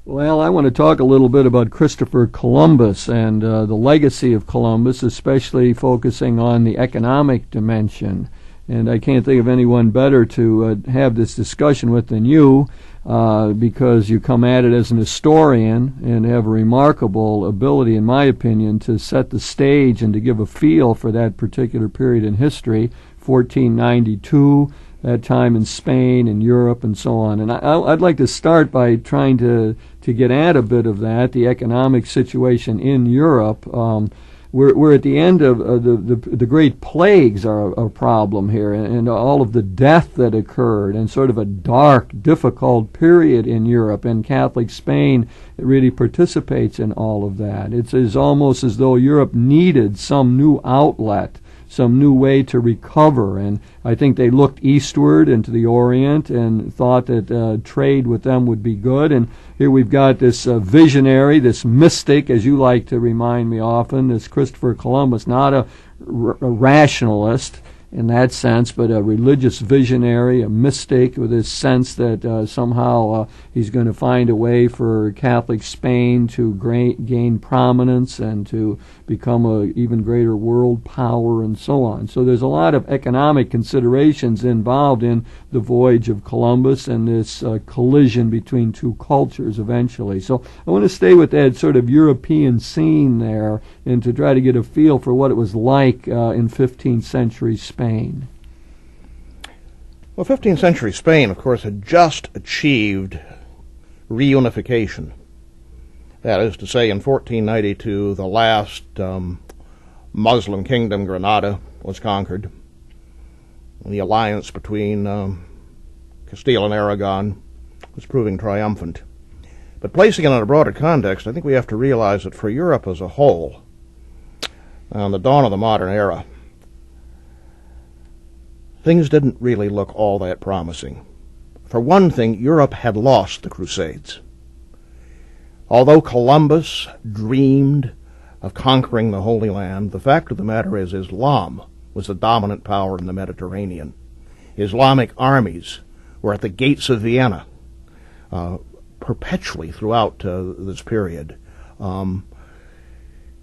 Well, I want to talk a little bit about Christopher Columbus and the legacy of Columbus, especially focusing on the economic dimension. And I can't think of anyone better to have this discussion with than you, because you come at it as an historian and have a remarkable ability, in my opinion, to set the stage and to give a feel for that particular period in history, 1492, that time in Spain and Europe and so on. And I'd like to start by trying to get at a bit of that, the economic situation in Europe. We're at the end of the Great Plagues are a problem here, and all of the death that occurred, and sort of a dark, difficult period in Europe, and Catholic Spain really participates in all of that. It's almost as though Europe needed some new outlet, some new way to recover, and I think they looked eastward into the Orient and thought that trade with them would be good. And here we've got this visionary, this mystic, as you like to remind me often, this Christopher Columbus, not a rationalist in that sense, but a religious visionary, a mystic, with this sense that somehow he's going to find a way for Catholic Spain to gain prominence and to become an even greater world power and so on. So there's a lot of economic considerations involved in the voyage of Columbus and this collision between two cultures eventually. So I want to stay with that sort of European scene there and to try to get a feel for what it was like in 15th century Spain. Well, 15th century Spain, of course, had just achieved reunification. That is to say, in 1492, the last Muslim kingdom, Granada, was conquered. The alliance between Castile and Aragon was proving triumphant. But placing it in a broader context, I think we have to realize that for Europe as a whole, on the dawn of the modern era, things didn't really look all that promising. For one thing, Europe had lost the Crusades. Although Columbus dreamed of conquering the Holy Land, the fact of the matter is Islam was the dominant power in the Mediterranean. Islamic armies were at the gates of Vienna perpetually throughout this period.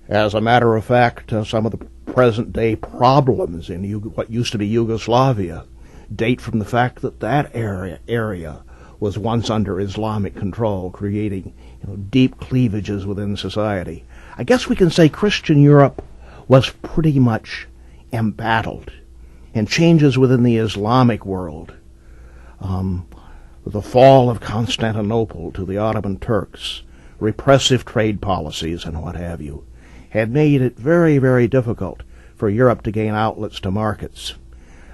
As a matter of fact, some of the present-day problems in what used to be Yugoslavia date from the fact that that area was once under Islamic control, creating deep cleavages within society. I guess we can say Christian Europe was pretty much embattled, and changes within the Islamic world, the fall of Constantinople to the Ottoman Turks, repressive trade policies and what have you, had made it very, very difficult for Europe to gain outlets to markets.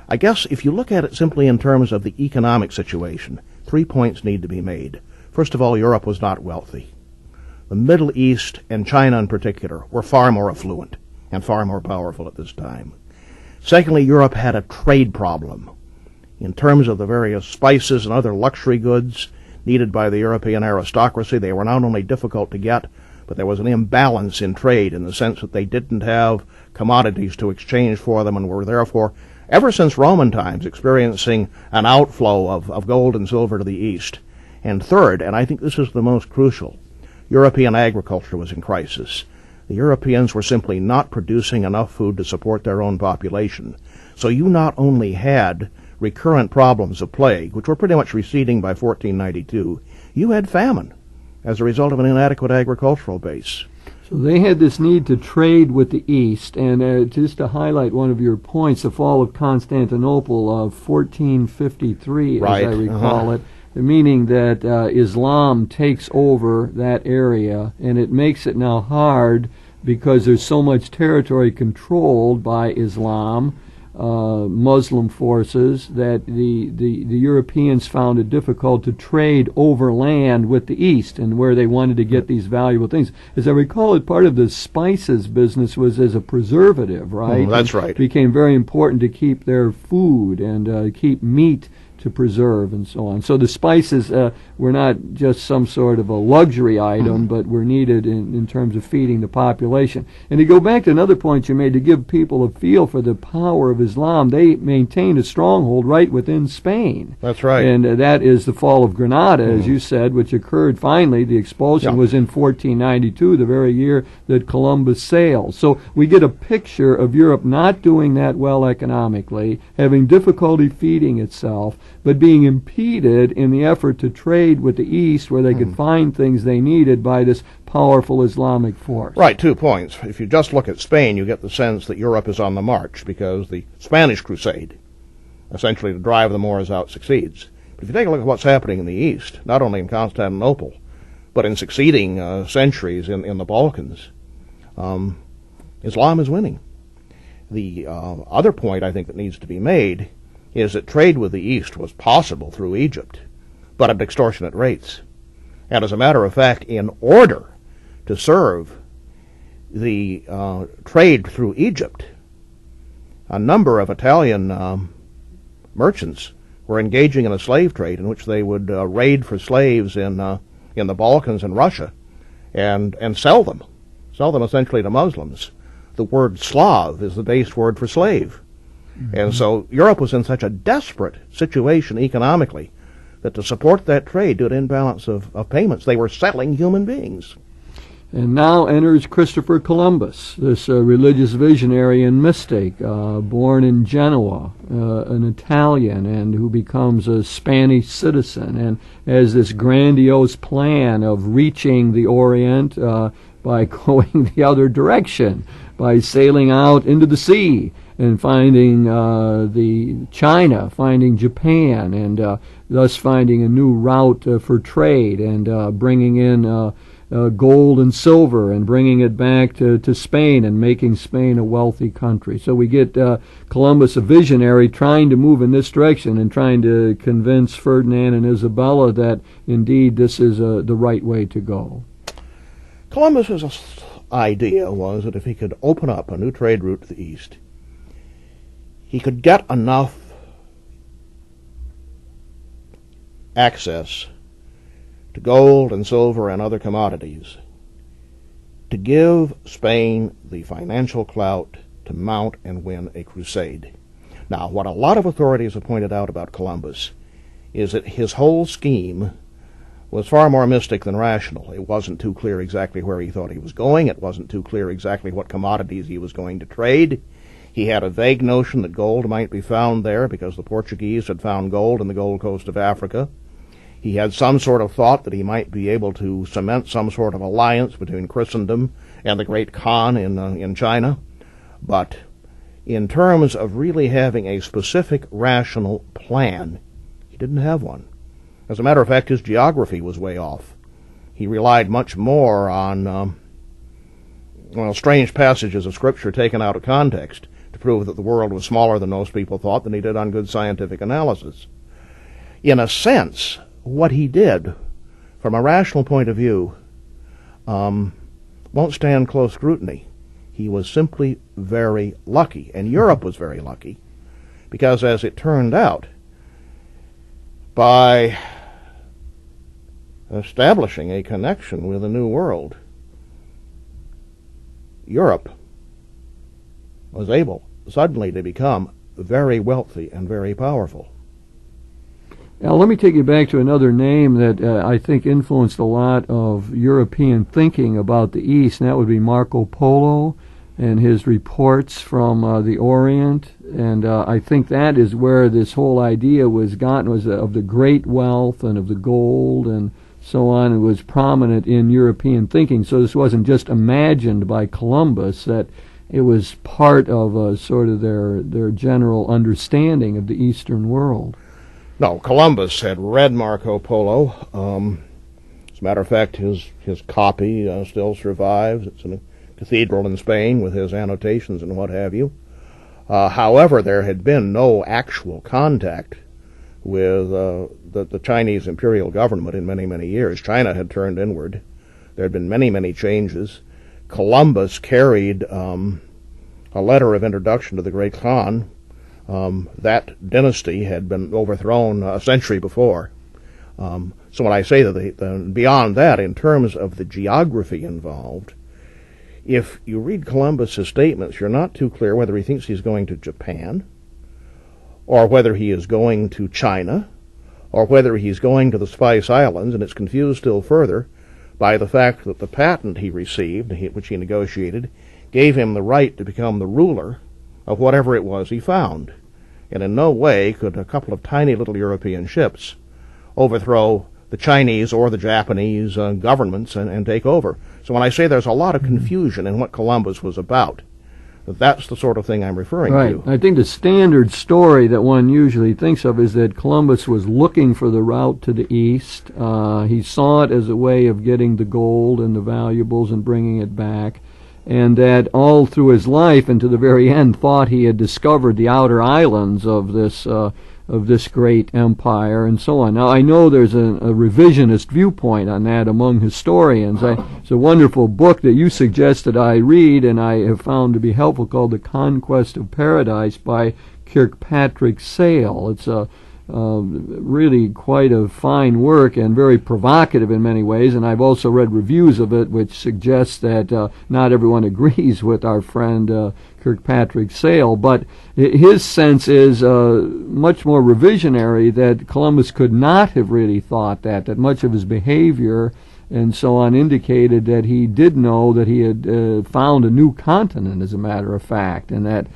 I guess if you look at it simply in terms of the economic situation, 3 points need to be made. First of all, Europe was not wealthy. The Middle East, and China in particular, were far more affluent and far more powerful at this time. Secondly, Europe had a trade problem. In terms of the various spices and other luxury goods needed by the European aristocracy, they were not only difficult to get, but there was an imbalance in trade in the sense that they didn't have commodities to exchange for them and were therefore, ever since Roman times, experiencing an outflow of gold and silver to the east. And third, and I think this is the most crucial, European agriculture was in crisis. The Europeans were simply not producing enough food to support their own population. So you not only had recurrent problems of plague, which were pretty much receding by 1492, you had famine as a result of an inadequate agricultural base. So they had this need to trade with the East, and just to highlight one of your points, the fall of Constantinople of 1453, right. As I recall it, meaning that Islam takes over that area, and it makes it now hard because there's so much territory controlled by Islam, Muslim forces, that the Europeans found it difficult to trade overland with the East and where they wanted to get these valuable things. As I recall it, part of the spices business was as a preservative, right? That's right. It became very important to keep their food and keep meat to preserve and so on. So the spices were not just some sort of a luxury item, but were needed in terms of feeding the population. And to go back to another point you made, to give people a feel for the power of Islam, they maintained a stronghold right within Spain. That's right. And that is the fall of Granada, as you said, which occurred finally. The expulsion was in 1492, the very year that Columbus sailed. So we get a picture of Europe not doing that well economically, having difficulty feeding itself, but being impeded in the effort to trade with the East, where they could find things they needed, by this powerful Islamic force. Right, 2 points. If you just look at Spain, you get the sense that Europe is on the march, because the Spanish crusade, essentially to drive the Moors out, succeeds. But if you take a look at what's happening in the East, not only in Constantinople, but in succeeding centuries in the Balkans, Islam is winning. The other point I think that needs to be made is that trade with the East was possible through Egypt, but at extortionate rates. And as a matter of fact, in order to serve the trade through Egypt, a number of Italian merchants were engaging in a slave trade in which they would raid for slaves in the Balkans and Russia and sell them essentially to Muslims. The word Slav is the base word for slave. And so Europe was in such a desperate situation economically that to support that trade due to imbalance of payments, they were selling human beings. And now enters Christopher Columbus, this religious visionary and mystic, born in Genoa, an Italian, and who becomes a Spanish citizen, and has this grandiose plan of reaching the Orient by going the other direction, by sailing out into the sea and finding China, finding Japan, and thus finding a new route for trade, and bringing in gold and silver, and bringing it back to Spain, and making Spain a wealthy country. So we get Columbus, a visionary, trying to move in this direction and trying to convince Ferdinand and Isabella that indeed this is the right way to go. Columbus's idea was that if he could open up a new trade route to the East, he could get enough access to gold and silver and other commodities to give Spain the financial clout to mount and win a crusade. Now, what a lot of authorities have pointed out about Columbus is that his whole scheme was far more mystic than rational. It wasn't too clear exactly where he thought he was going. It wasn't too clear exactly what commodities he was going to trade. He had a vague notion that gold might be found there because the Portuguese had found gold in the Gold Coast of Africa. He had some sort of thought that he might be able to cement some sort of alliance between Christendom and the Great Khan in China. But in terms of really having a specific rational plan, he didn't have one. As a matter of fact, his geography was way off. He relied much more on strange passages of Scripture taken out of context to prove that the world was smaller than most people thought than he did on good scientific analysis. In a sense, what he did, from a rational point of view, won't stand close scrutiny. He was simply very lucky, and Europe was very lucky, because as it turned out, by establishing a connection with the New World, Europe was able suddenly to become very wealthy and very powerful. Now, let me take you back to another name that I think influenced a lot of European thinking about the East, and that would be Marco Polo and his reports from the Orient. And I think that is where this whole idea was gotten, was of the great wealth and of the gold and so on. It was prominent in European thinking. So this wasn't just imagined by Columbus, that it was part of sort of their general understanding of the Eastern world. No, Columbus had read Marco Polo. As a matter of fact, his copy still survives. It's in a cathedral in Spain with his annotations and what have you. However, there had been no actual contact with the Chinese imperial government in many, many years. China had turned inward. There had been many, many changes. Columbus carried a letter of introduction to the Great Khan, That dynasty had been overthrown a century before. So when I say that beyond that, in terms of the geography involved, if you read Columbus's statements, you're not too clear whether he thinks he's going to Japan, or whether he is going to China, or whether he's going to the Spice Islands, and it's confused still further by the fact that the patent he received, which he negotiated, gave him the right to become the ruler of whatever it was he found. And in no way could a couple of tiny little European ships overthrow the Chinese or the Japanese governments and take over. So when I say there's a lot of confusion in what Columbus was about, that's the sort of thing I'm referring to. I think the standard story that one usually thinks of is that Columbus was looking for the route to the east. He saw it as a way of getting the gold and the valuables and bringing it back, and that all through his life and to the very end thought he had discovered the outer islands of this great empire and so on. Now, I know there's a revisionist viewpoint on that among historians. It's a wonderful book that you suggested I read, and I have found to be helpful, called The Conquest of Paradise by Kirkpatrick Sale. It's really quite a fine work and very provocative in many ways, and I've also read reviews of it which suggest that not everyone agrees with our friend Kirkpatrick Sale, but his sense is much more revisionary, that Columbus could not have really thought that much of his behavior and so on indicated that he did know that he had found a new continent, as a matter of fact, and that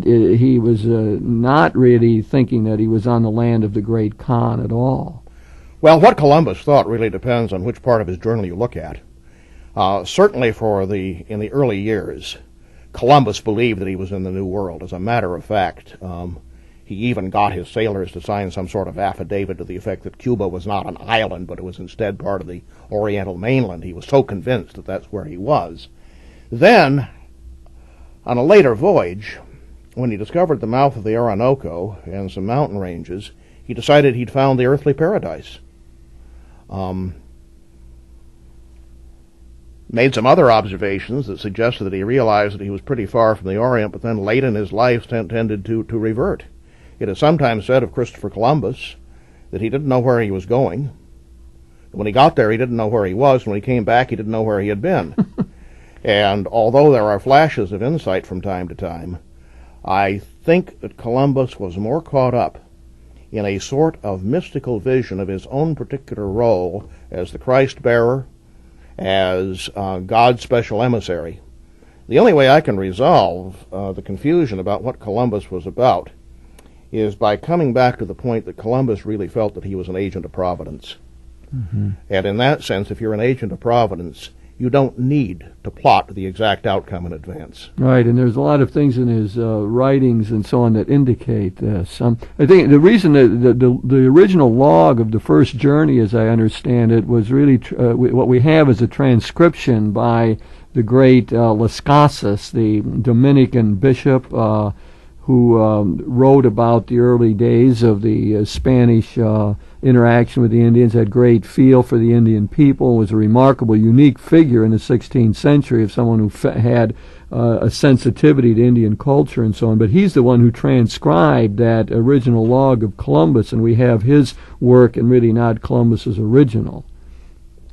he was not really thinking that he was on the land of the Great Khan at all. Well, what Columbus thought really depends on which part of his journal you look at. Certainly in the early years, Columbus believed that he was in the New World. As a matter of fact, he even got his sailors to sign some sort of affidavit to the effect that Cuba was not an island, but it was instead part of the Oriental mainland. He was so convinced that that's where he was. Then, on a later voyage, when he discovered the mouth of the Orinoco and some mountain ranges, he decided he'd found the earthly paradise. Made some other observations that suggested that he realized that he was pretty far from the Orient, but then late in his life tended to revert. It is sometimes said of Christopher Columbus that he didn't know where he was going. When he got there, he didn't know where he was. When he came back, he didn't know where he had been. And although there are flashes of insight from time to time, I think that Columbus was more caught up in a sort of mystical vision of his own particular role as the Christ-bearer, as God's special emissary. The only way I can resolve the confusion about what Columbus was about is by coming back to the point that Columbus really felt that he was an agent of Providence. Mm-hmm. And in that sense, if you're an agent of Providence, you don't need to plot the exact outcome in advance. Right, and there's a lot of things in his writings and so on that indicate this. I think the reason that the original log of the first journey, as I understand it, was really what we have is a transcription by the great Las Casas, the Dominican bishop, who wrote about the early days of the Spanish interaction with the Indians, had great feel for the Indian people, was a remarkable, unique figure in the 16th century of someone who had a sensitivity to Indian culture and so on. But he's the one who transcribed that original log of Columbus, and we have his work and really not Columbus's original.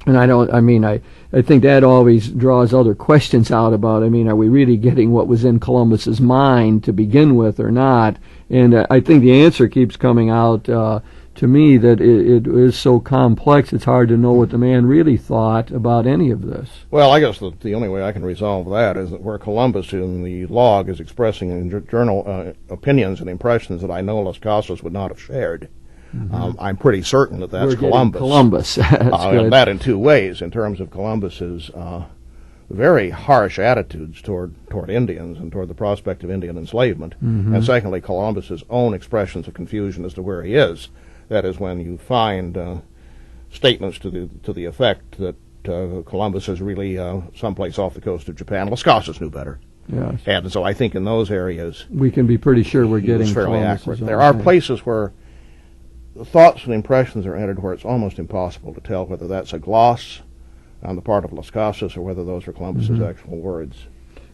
And I think that always draws other questions out about, are we really getting what was in Columbus's mind to begin with or not? And I think the answer keeps coming out to me that it is so complex it's hard to know what the man really thought about any of this. Well, I guess the only way I can resolve that is that where Columbus in the log is expressing in journal opinions and impressions that I know Las Casas would not have shared, mm-hmm. I'm pretty certain that that's Columbus. Columbus. And that in two ways, in terms of Columbus's very harsh attitudes toward Indians and toward the prospect of Indian enslavement, mm-hmm. and secondly, Columbus's own expressions of confusion as to where he is. That is when you find statements to the effect that Columbus is really someplace off the coast of Japan. Las Casas knew better. Yes. And so I think in those areas we can be pretty sure we're getting fairly Columbus's accurate. There are places where thoughts and impressions are entered where it's almost impossible to tell whether that's a gloss on the part of Las Casas or whether those are Columbus's mm-hmm. actual words.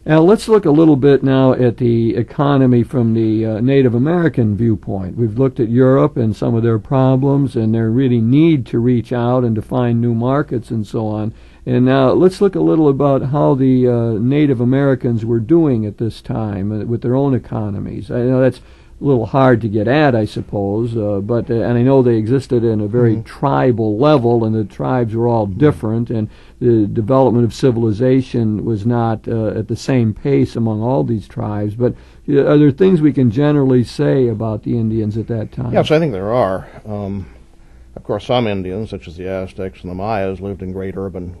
Now, let's look a little bit now at the economy from the Native American viewpoint. We've looked at Europe and some of their problems and their really need to reach out and to find new markets and so on. And now let's look a little about how the Native Americans were doing at this time with their own economies. I know that's a little hard to get at, I suppose, but and I know they existed in a very tribal level, and the tribes were all different, and the development of civilization was not at the same pace among all these tribes. But are there things we can generally say about the Indians at that time? Yes, I think there are. Of course, some Indians, such as the Aztecs and the Mayas, lived in great urban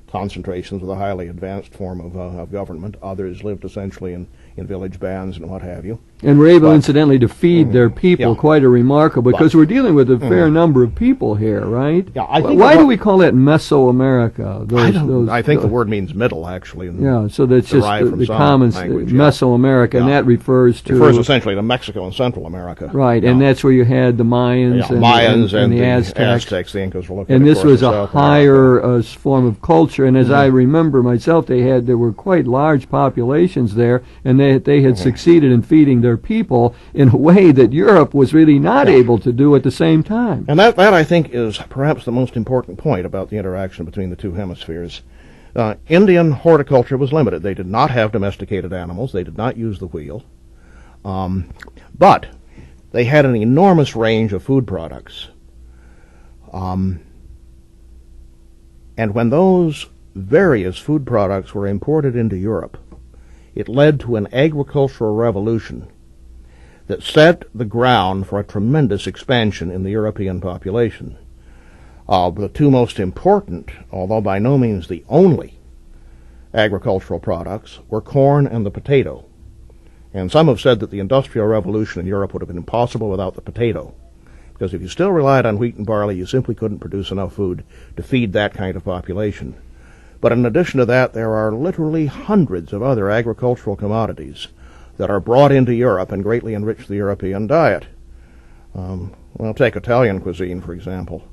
concentrations with a highly advanced form of government. Others lived essentially in village bands and what have you. And were able, incidentally, to feed their people. Quite a remarkable, because we're dealing with a fair number of people here, right? Yeah, I think why do we call it Mesoamerica? I think the word means middle, actually. Yeah, so that's just the common language, Mesoamerica, and that refers essentially to Mexico and Central America. Right, and that's where you had the Mayans and the Aztecs. The Incas were looking and this was a South higher form of culture, and as I remember myself, there were quite large populations there, and they had succeeded in feeding their people in a way that Europe was really not able to do at the same time. And that I think is perhaps the most important point about the interaction between the two hemispheres. Indian horticulture was limited. They did not have domesticated animals. They did not use the wheel. But they had an enormous range of food products. And when those various food products were imported into Europe, it led to an agricultural revolution that set the ground for a tremendous expansion in the European population. The two most important, although by no means the only, agricultural products were corn and the potato. And some have said that the Industrial Revolution in Europe would have been impossible without the potato, because if you still relied on wheat and barley, you simply couldn't produce enough food to feed that kind of population. But in addition to that, there are literally hundreds of other agricultural commodities that are brought into Europe and greatly enrich the European diet. Well, take Italian cuisine, for example.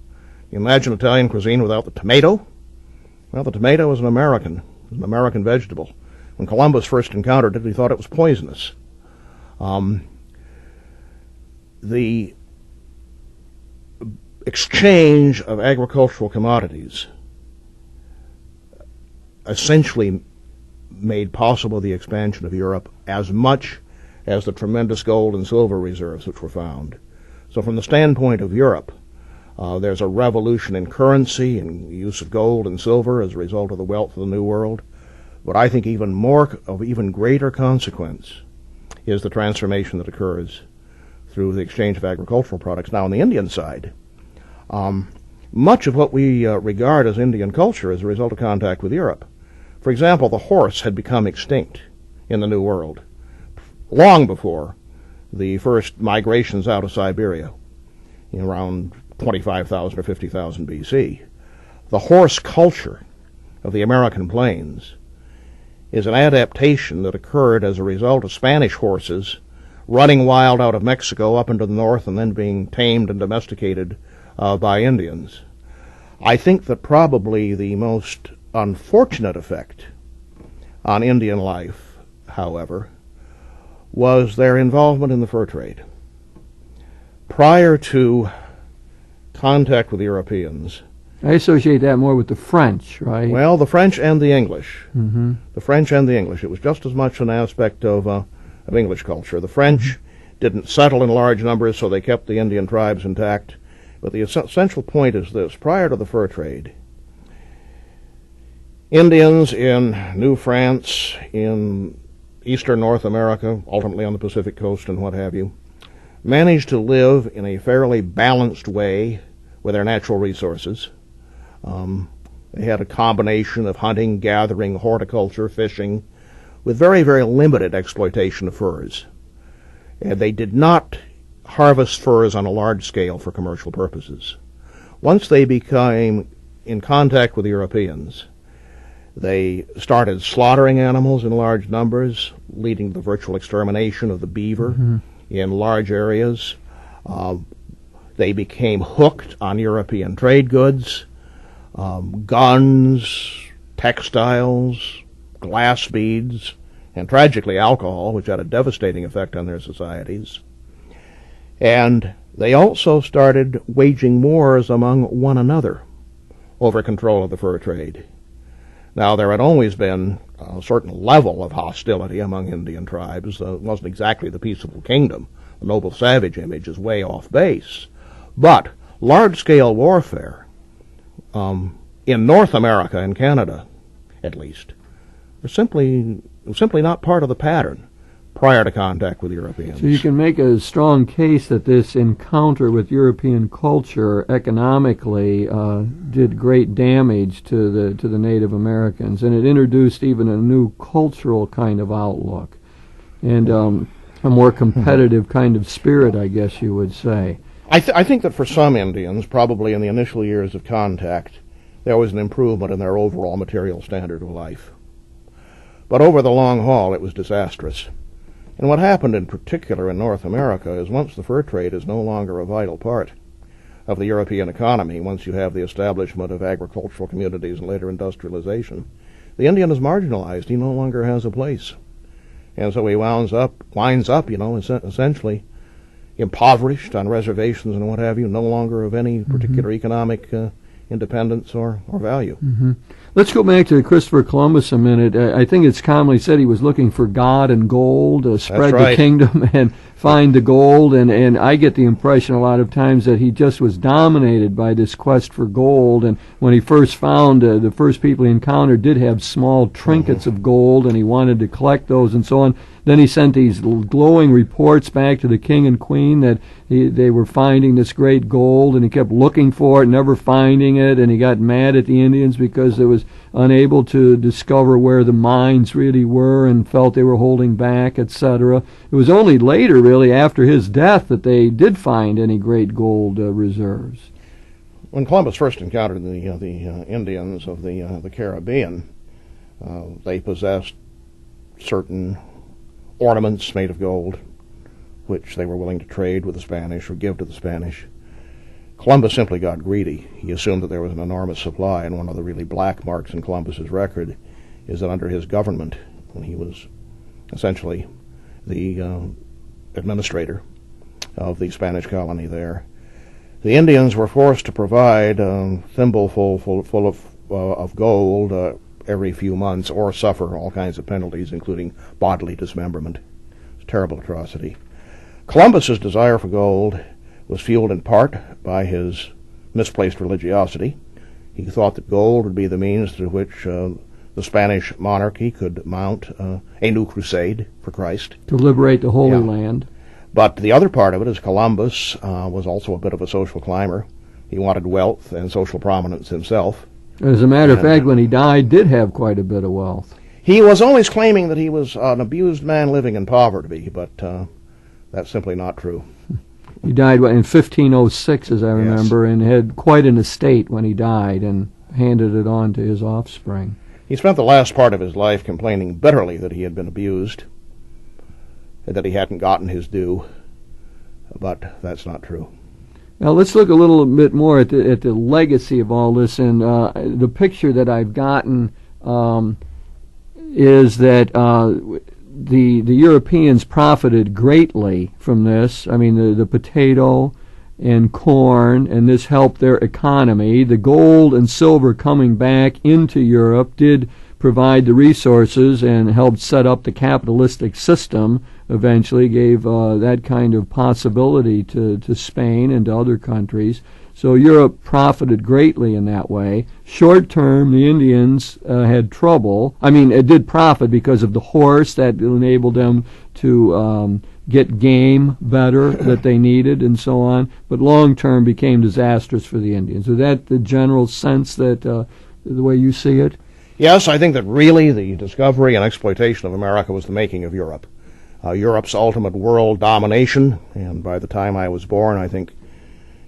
You imagine Italian cuisine without the tomato? Well, the tomato is an American vegetable. When Columbus first encountered it, he thought it was poisonous. The exchange of agricultural commodities essentially made possible the expansion of Europe as much as the tremendous gold and silver reserves which were found. So from the standpoint of Europe, there's a revolution in currency and use of gold and silver as a result of the wealth of the New World. But I think even greater consequence is the transformation that occurs through the exchange of agricultural products. Now, on the Indian side, much of what we regard as Indian culture is a result of contact with Europe. For example, the horse had become extinct in the New World long before the first migrations out of Siberia, around 25,000 or 50,000 BC. The horse culture of the American plains is an adaptation that occurred as a result of Spanish horses running wild out of Mexico up into the north and then being tamed and domesticated by Indians. I think that probably the most unfortunate effect on Indian life, however, was their involvement in the fur trade. Prior to contact with Europeans, I associate that more with the French, right? Well, the French and the English. The French and the English. It was just as much an aspect of English culture. The French didn't settle in large numbers, so they kept the Indian tribes intact. But the essential point is this. Prior to the fur trade, Indians in New France, in eastern North America, ultimately on the Pacific coast and what have you, managed to live in a fairly balanced way with their natural resources. They had a combination of hunting, gathering, horticulture, fishing, with very, very limited exploitation of furs. And they did not harvest furs on a large scale for commercial purposes. Once they became in contact with Europeans, they started slaughtering animals in large numbers, leading to the virtual extermination of the beaver in large areas. They became hooked on European trade goods, guns, textiles, glass beads, and tragically alcohol, which had a devastating effect on their societies. And they also started waging wars among one another over control of the fur trade. Now, there had always been a certain level of hostility among Indian tribes. It wasn't exactly the peaceable kingdom. The noble savage image is way off base. But large-scale warfare in North America and Canada, at least, was simply not part of the pattern prior to contact with Europeans. So you can make a strong case that this encounter with European culture economically did great damage to the Native Americans, and it introduced even a new cultural kind of outlook and a more competitive kind of spirit, I guess you would say. I think that for some Indians, probably in the initial years of contact, there was an improvement in their overall material standard of life. But over the long haul, it was disastrous. And what happened in particular in North America is once the fur trade is no longer a vital part of the European economy, once you have the establishment of agricultural communities and later industrialization, the Indian is marginalized. He no longer has a place. And so he winds up, essentially impoverished on reservations and what have you, no longer of any particular economic independence or value. Let's go back to Christopher Columbus a minute. I think it's commonly said he was looking for God and gold, spread the kingdom and find the gold, and I get the impression a lot of times that he just was dominated by this quest for gold, and when he first found the first people he encountered did have small trinkets of gold, and he wanted to collect those and so on. Then he sent these glowing reports back to the king and queen that they were finding this great gold, and he kept looking for it, never finding it, and he got mad at the Indians because they was unable to discover where the mines really were and felt they were holding back, etc. It was only later, really, after his death, that they did find any great gold reserves. When Columbus first encountered the Indians of the Caribbean, they possessed certain ornaments made of gold, which they were willing to trade with the Spanish or give to the Spanish. Columbus simply got greedy. He assumed that there was an enormous supply, and one of the really black marks in Columbus's record is that under his government, when he was essentially the administrator of the Spanish colony there, the Indians were forced to provide a thimbleful full of gold every few months, or suffer all kinds of penalties, including bodily dismemberment. It's a terrible atrocity. Columbus's desire for gold was fueled in part by his misplaced religiosity. He thought that gold would be the means through which the Spanish monarchy could mount a new crusade for Christ. To liberate the Holy Land. But the other part of it is Columbus was also a bit of a social climber. He wanted wealth and social prominence himself. As a matter of fact, when he died, did have quite a bit of wealth. He was always claiming that he was an abused man living in poverty, but that's simply not true. He died in 1506, as I remember, and had quite an estate when he died and handed it on to his offspring. He spent the last part of his life complaining bitterly that he had been abused, that he hadn't gotten his due, but that's not true. Now let's look a little bit more at the legacy of all this, and the picture that I've gotten is that the Europeans profited greatly from this. I mean, the potato and corn, and this helped their economy. The gold and silver coming back into Europe did provide the resources and helped set up the capitalistic system, eventually gave that kind of possibility to Spain and to other countries. So Europe profited greatly in that way. Short term, the Indians had trouble. I mean, it did profit because of the horse that enabled them to get game better that they needed and so on. But long term became disastrous for the Indians. Is that the general sense that the way you see it? Yes, I think that really the discovery and exploitation of America was the making of Europe. Europe's ultimate world domination, and by the time I was born, I think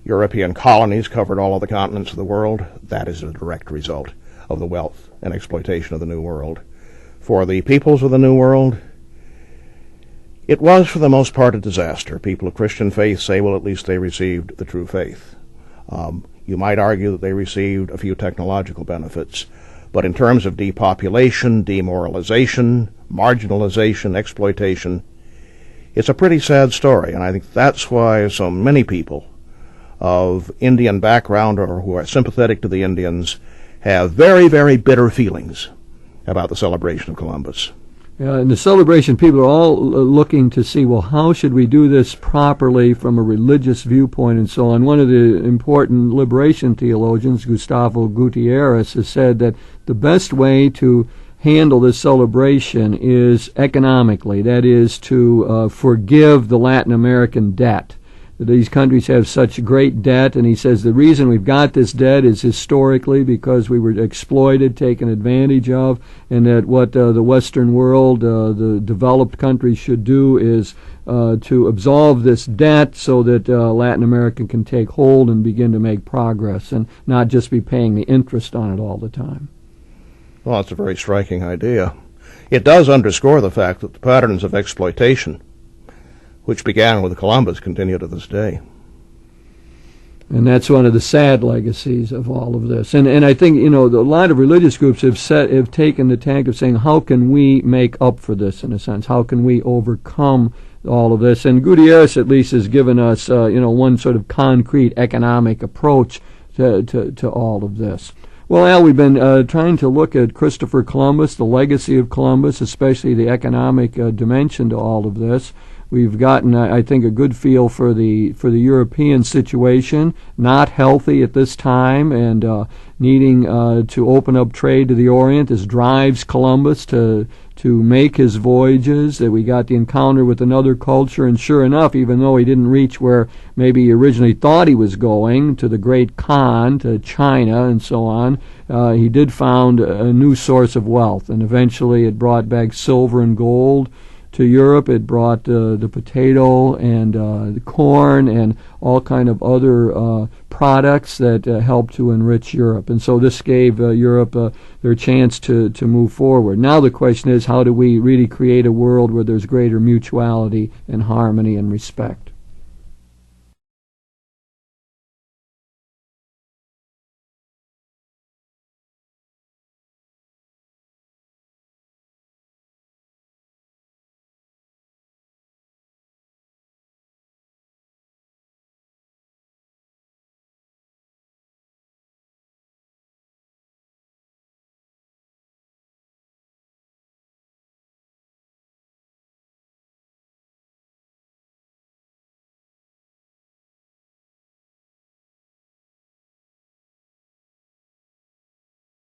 European colonies covered all of the continents of the world. That is a direct result of the wealth and exploitation of the New World. For the peoples of the New World, it was for the most part a disaster. People of Christian faith say, well, at least they received the true faith. You might argue that they received a few technological benefits, But in terms of depopulation, demoralization, marginalization, exploitation, it's a pretty sad story, and I think that's why so many people of Indian background or who are sympathetic to the Indians have very, very bitter feelings about the celebration of Columbus. Yeah, in the celebration, people are all looking to see, well, how should we do this properly from a religious viewpoint and so on. One of the important liberation theologians, Gustavo Gutierrez, has said that the best way to handle this celebration is economically, that is to forgive the Latin American debt. These countries have such great debt, and he says the reason we've got this debt is historically because we were exploited, taken advantage of, and that what the Western world, the developed countries should do is to absolve this debt so that Latin America can take hold and begin to make progress and not just be paying the interest on it all the time. Well, that's a very striking idea. It does underscore the fact that the patterns of exploitation which began with Columbus, continue to this day. And that's one of the sad legacies of all of this. And I think, a lot of religious groups have taken the tack of saying, how can we make up for this, in a sense? How can we overcome all of this? And Gutierrez, at least, has given us, one sort of concrete economic approach to all of this. Well, Al, we've been trying to look at Christopher Columbus, the legacy of Columbus, especially the economic dimension to all of this. We've gotten, I think, a good feel for the European situation, not healthy at this time, and needing to open up trade to the Orient. This drives Columbus to make his voyages. That we got the encounter with another culture, and sure enough, even though he didn't reach where maybe he originally thought he was going, to the Great Khan, to China, and so on, he did found a new source of wealth, and eventually it brought back silver and gold to Europe. It brought the potato and the corn and all kind of other products that helped to enrich Europe. And so this gave Europe their chance to move forward. Now the question is, how do we really create a world where there's greater mutuality and harmony and respect?